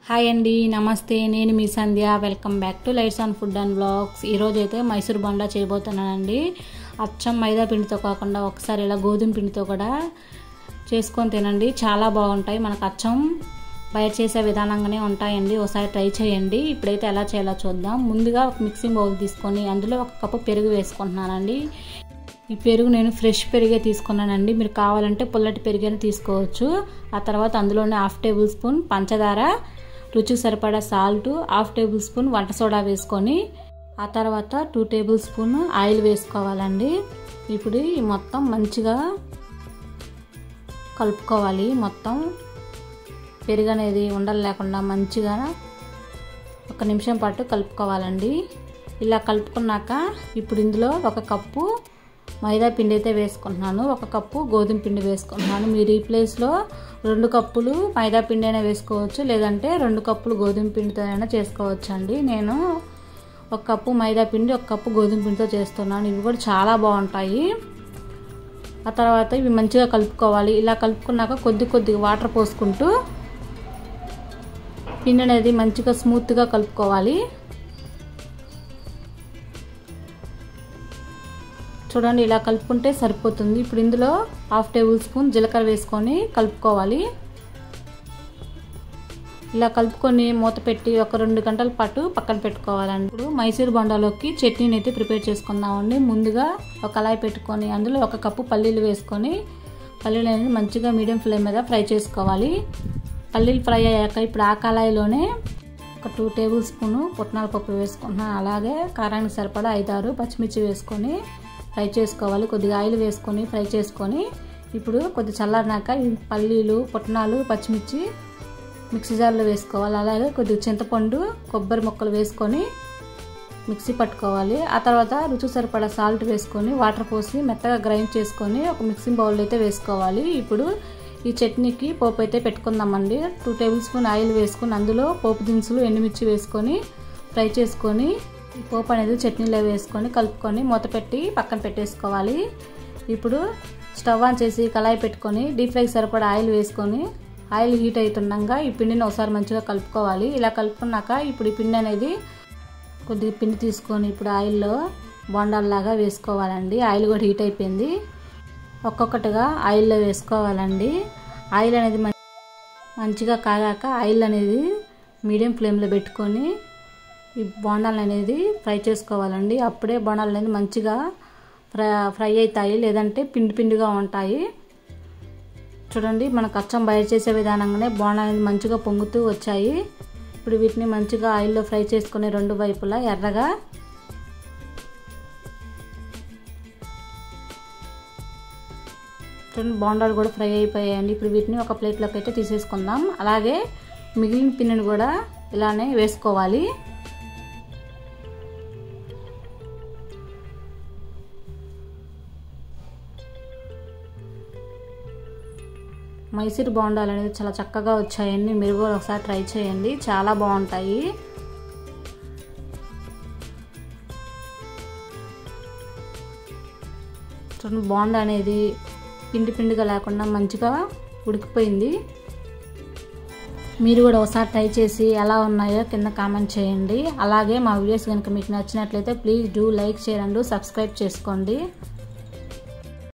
Hi అండి, నమస్తే. నేను మీ Sandhya. Welcome back to lights on food and blogs. ఈరోజు అయితే మైసూర్ బోండా చేయబోతున్నానండి. అచ్చం మైదా పిండితో కాకుండా ఒకసారి ఇలా గోధుమ పిండితో కూడా చేసుకొని తినండి, చాలా బాగుంటాయి. మనకు అచ్చం బయట చేసే విధానంగానే ఉంటాయండి. ఒకసారి ట్రై చేయండి. ఇప్పుడైతే ఎలా చేయాలో చూద్దాం. ముందుగా ఒక మిక్సింగ్ బౌల్ తీసుకొని అందులో ఒక కప్పు పెరుగు వేసుకుంటున్నానండి. ఈ పెరుగు నేను ఫ్రెష్ పెరిగే తీసుకున్నానండి. మీరు కావాలంటే పుల్లటి పెరుగైనా తీసుకోవచ్చు. ఆ తర్వాత అందులోనే 1/2 టేబుల్ స్పూన్ పంచదార, రుచికి సరిపడా సాల్ట్, 1/2 టేబుల్ స్పూన్ వంట సోడా వేసుకొని ఆ తర్వాత 2 టేబుల్ స్పూన్ ఆయిల్ వేసుకోవాలండి. ఇప్పుడు ఈ మొత్తం మంచిగా కలుపుకోవాలి. మొత్తం పెరుగు అనేది ఉండలు లేకుండా మంచిగా 1 నిమిషం పాటు కలుపుకోవాలండి. ఇలా కలుపుకున్నాక ఇప్పుడు ఇందులో 1 కప్పు మైదా పిండి అయితే వేసుకుంటున్నాను, 1 కప్పు గోధుమ పిండి వేసుకుంటున్నాను. మీరు ఈ ప్లేస్లో 2 కప్పులు మైదా పిండి అయినా వేసుకోవచ్చు, లేదంటే 2 కప్పులు గోధుమ పిండితో అయినా చేసుకోవచ్చు అండి. నేను 1 కప్పు మైదా పిండి 1 కప్పు గోధుమ పిండితో చేస్తున్నాను. ఇవి కూడా చాలా బాగుంటాయి. ఆ తర్వాత ఇవి మంచిగా కలుపుకోవాలి. ఇలా కలుపుకున్నాక కొద్దిగా వాటర్ పోసుకుంటూ పిండి అనేది మంచిగా స్మూత్గా కలుపుకోవాలి. చూడండి, ఇలా కలుపుకుంటే సరిపోతుంది. ఇప్పుడు ఇందులో 1/2 టేబుల్ స్పూన్ జీలకర్ర వేసుకొని కలుపుకోవాలి. ఇలా కలుపుకొని మూత పెట్టి ఒక 2 గంటల పాటు పక్కన పెట్టుకోవాలండి. ఇప్పుడు మైసూర్ బోండాలోకి చట్నీని అయితే ప్రిపేర్ చేసుకుందామండి. ముందుగా ఒక కళాయి పెట్టుకొని అందులో 1 కప్పు పల్లీలు వేసుకొని పల్లీలు అనేది మంచిగా మీడియం ఫ్లేమ్ మీద ఫ్రై చేసుకోవాలి. పల్లీలు ఫ్రై అయ్యాక ఇప్పుడు ఆ కళాయిలోనే ఒక 2 టేబుల్ స్పూన్ పుట్నాల పప్పు వేసుకుంటున్నాను. అలాగే కారానికి సరిపడా 5-6 పచ్చిమిర్చి వేసుకొని ఫ్రై చేసుకోవాలి. కొద్దిగా ఆయిల్ వేసుకొని ఫ్రై చేసుకొని ఇప్పుడు కొద్దిగా చల్లారినాక ఈ పల్లీలు, పుట్నాలు, పచ్చిమిర్చి మిక్సీ జార్లో వేసుకోవాలి. అలాగే కొద్దిగా చింతపండు, కొబ్బరి ముక్కలు వేసుకొని మిక్సీ పట్టుకోవాలి. ఆ తర్వాత రుచికి సరిపడా సాల్ట్ వేసుకొని వాటర్ పోసి మెత్తగా గ్రైండ్ చేసుకొని ఒక మిక్సింగ్ బౌల్ అయితే వేసుకోవాలి. ఇప్పుడు ఈ చట్నీకి పోపు అయితే పెట్టుకుందామండి. 2 టేబుల్ స్పూన్ ఆయిల్ వేసుకొని అందులో పోపు దినుసులు, ఎండుమిర్చి వేసుకొని ఫ్రై చేసుకొని ఈ పోపు అనేది చట్నీలో వేసుకొని కలుపుకొని మూత పెట్టి పక్కన పెట్టేసుకోవాలి. ఇప్పుడు స్టవ్ ఆన్ చేసి కళాయి పెట్టుకొని డీప్ ఫ్రైకి సరిపడా ఆయిల్ వేసుకొని ఆయిల్ హీట్ అవుతుండగా ఈ పిండిని ఒకసారి మంచిగా కలుపుకోవాలి. ఇలా కలుపుకున్నాక ఇప్పుడు ఈ పిండి అనేది కొద్దిగా పిండి తీసుకొని ఇప్పుడు ఆయిల్లో బోండాల్లాగా వేసుకోవాలండి. ఆయిల్ కూడా హీట్ అయిపోయింది. ఒక్కొక్కటిగా ఆయిల్లో వేసుకోవాలండి. ఆయిల్ అనేది మంచిగా కాగాక ఆయిల్ అనేది మీడియం ఫ్లేమ్లో పెట్టుకొని ఈ బోండాలు అనేది ఫ్రై చేసుకోవాలండి. అప్పుడే బోండాలు అనేది మంచిగా ఫ్రై అవుతాయి, లేదంటే పిండిగా ఉంటాయి. చూడండి, మనకు అచ్చం బయట చేసే విధానంగానే బోండాలు అనేది మంచిగా పొంగుతూ వచ్చాయి. ఇప్పుడు వీటిని మంచిగా ఆయిల్లో ఫ్రై చేసుకుని 2 వైపులా ఎర్రగా బోండాలు కూడా ఫ్రై అయిపోయాయండి. ఇప్పుడు వీటిని ఒక ప్లేట్లోకి అయితే తీసేసుకుందాం. అలాగే మిగిలిన పిండిని కూడా ఇలానే వేసుకోవాలి. మైసూర్ బోండాలు అనేది చాలా చక్కగా వచ్చాయండి. మీరు కూడా ఒకసారి ట్రై చేయండి, చాలా బాగుంటాయి. చూడండి, బోండా అనేది పిండిగా లేకుండా మంచిగా ఉడికిపోయింది. మీరు కూడా ఒకసారి ట్రై చేసి ఎలా ఉన్నాయో కింద కామెంట్ చేయండి. అలాగే మా వీడియోస్ కనుక మీకు నచ్చినట్లయితే please do like, share and subscribe చేసుకోండి.